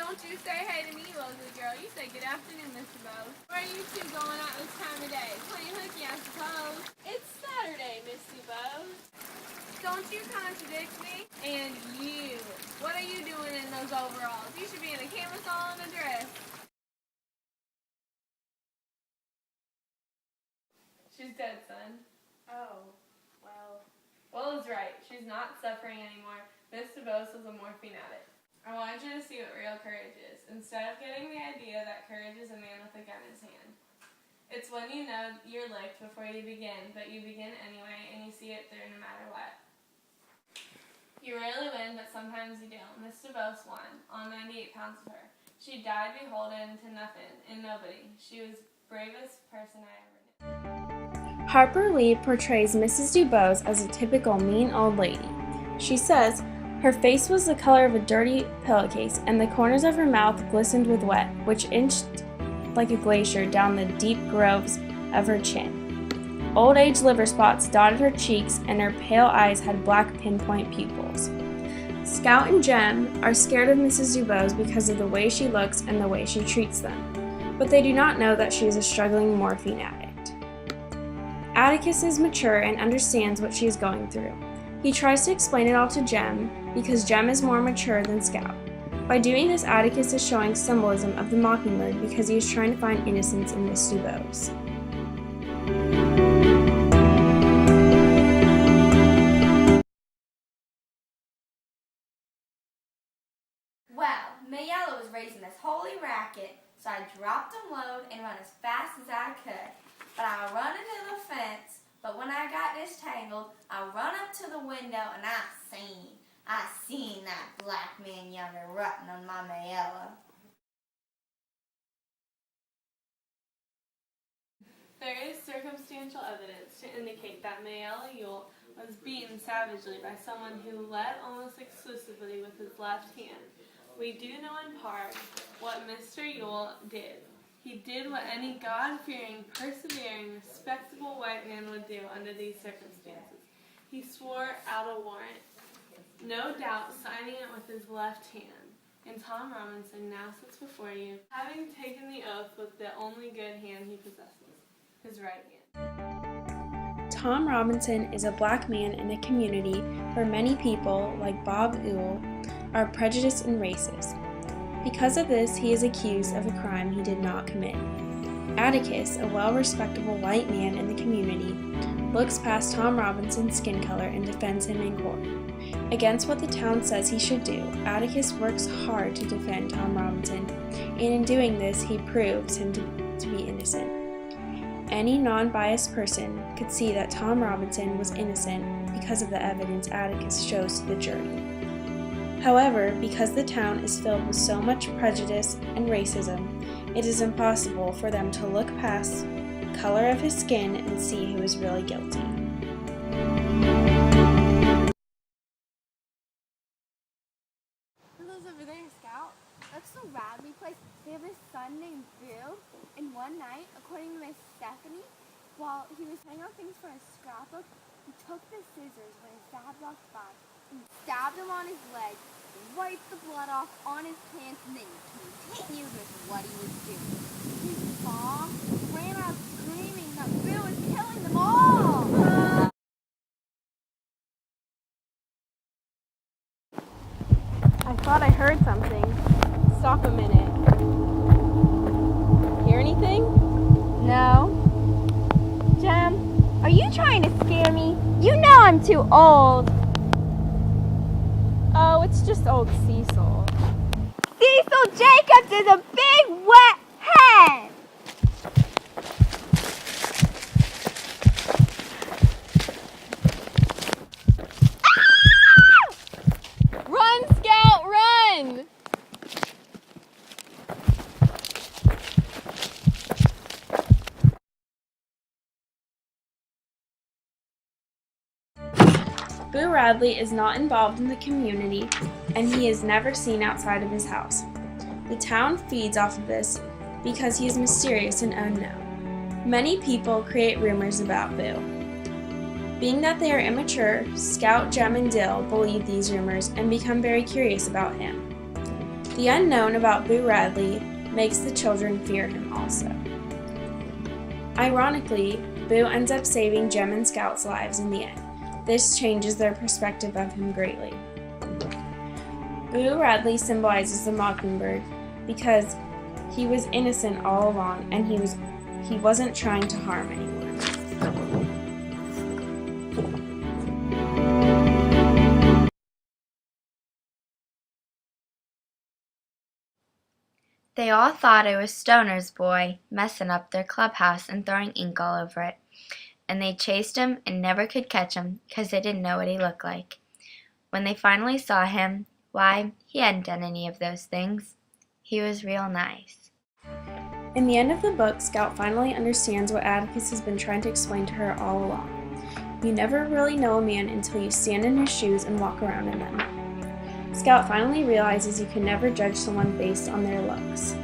Don't you say hey to me, ugly girl. You say good afternoon, Mr. Bose. Where are you two going out this time of day? Playing hooky, I suppose. It's Saturday, Mr. Bose. Don't you contradict me. And you, what are you doing in those overalls? You should be in a camisole and a dress. She's dead, son. Oh, well. Well is right. She's not suffering anymore. Mr. Bose was a morphine addict. I wanted you to see what real courage is, instead of getting the idea that courage is a man with a gun in his hand. It's when you know you're licked before you begin, but you begin anyway, and you see it through no matter what. You rarely win, but sometimes you do. Mr. Bose won, on 98 pounds of her. She died beholden to nothing and nobody. She was the bravest person I ever knew. Harper Lee portrays Mrs. DuBose as a typical mean old lady. She says, her face was the color of a dirty pillowcase, and the corners of her mouth glistened with wet, which inched like a glacier down the deep grooves of her chin. Old age liver spots dotted her cheeks, and her pale eyes had black pinpoint pupils. Scout and Jem are scared of Mrs. DuBose because of the way she looks and the way she treats them, but they do not know that she is a struggling morphine addict. Atticus is mature and understands what she is going through. He tries to explain it all to Jem, because Jem is more mature than Scout. By doing this, Atticus is showing symbolism of the mockingbird because he is trying to find innocence in Miss DuBose. Well, Mayella was raising this holy racket, so I dropped him low and run as fast as I could. But I run into the fence, but when I got distangled, I run up to the window and I seen that black man yonder rutting on my Mayella. There is circumstantial evidence to indicate that Mayella Yule was beaten savagely by someone who led almost exclusively with his left hand. We do know in part what Mr. Yule did. He did what any God-fearing, persevering, respectable white man would do under these circumstances. He swore out a warrant, no doubt signing it with his left hand. And Tom Robinson now sits before you, having taken the oath with the only good hand he possesses, his right hand. Tom Robinson is a black man in a community where many people, like Bob Ewell, are prejudiced and racist. Because of this, he is accused of a crime he did not commit. Atticus, a well-respectable white man in the community, looks past Tom Robinson's skin color and defends him in court. Against what the town says he should do, Atticus works hard to defend Tom Robinson, and in doing this, he proves him to be innocent. Any non-biased person could see that Tom Robinson was innocent because of the evidence Atticus shows to the jury. However, because the town is filled with so much prejudice and racism, it is impossible for them to look past the color of his skin and see who is really guilty. Who lives over there, Scout? That's the Radley place. They have a son named Bill, and one night, according to Miss Stephanie, while he was hanging out things for a scrapbook, he took the scissors when his dad walked by and stabbed him on his leg, wiped the blood off on his pants, and then continued with what he was doing. His mom ran out screaming that Bill was killing them all! I thought I heard something. Stop a minute. Hear anything? No. Jem, are you trying to scare me? You know I'm too old. Oh, it's just old Cecil. Cecil Jacobs is a big wet hen! Run, Scout, run! Boo Radley is not involved in the community, and he is never seen outside of his house. The town feeds off of this because he is mysterious and unknown. Many people create rumors about Boo. Being that they are immature, Scout, Jem, and Dill believe these rumors and become very curious about him. The unknown about Boo Radley makes the children fear him also. Ironically, Boo ends up saving Jem and Scout's lives in the end. This changes their perspective of him greatly. Boo Radley symbolizes the mockingbird because he was innocent all along and he wasn't trying to harm anyone. They all thought it was Stoner's boy messing up their clubhouse and throwing ink all over it. And they chased him and never could catch him because they didn't know what he looked like. When they finally saw him, why, he hadn't done any of those things. He was real nice. In the end of the book, Scout finally understands what Atticus has been trying to explain to her all along. You never really know a man until you stand in his shoes and walk around in them. Scout finally realizes you can never judge someone based on their looks.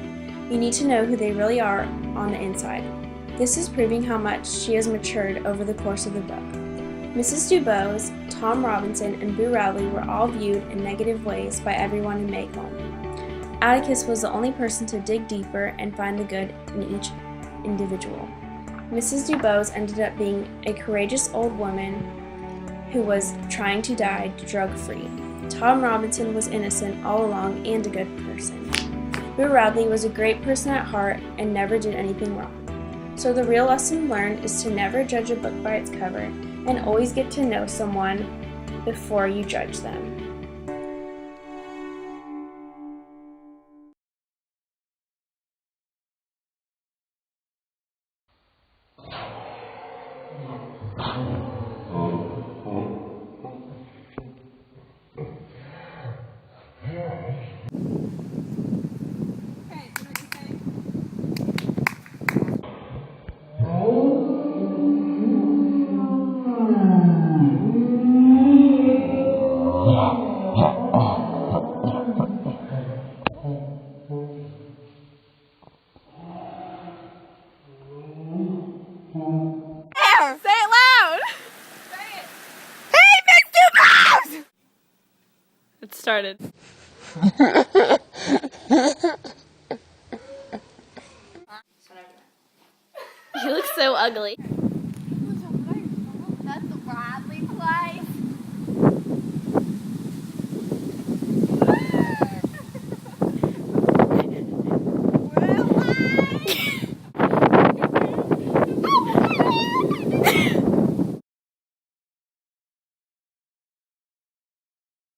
You need to know who they really are on the inside. This is proving how much she has matured over the course of the book. Mrs. Dubose, Tom Robinson, and Boo Radley were all viewed in negative ways by everyone in Maycomb. Atticus was the only person to dig deeper and find the good in each individual. Mrs. Dubose ended up being a courageous old woman who was trying to die drug-free. Tom Robinson was innocent all along and a good person. Boo Radley was a great person at heart and never did anything wrong. So the real lesson learned is to never judge a book by its cover and always get to know someone before you judge them. Say it loud! Say it! Hey, Mr. Mouse! It started. That's what I do. You look so ugly.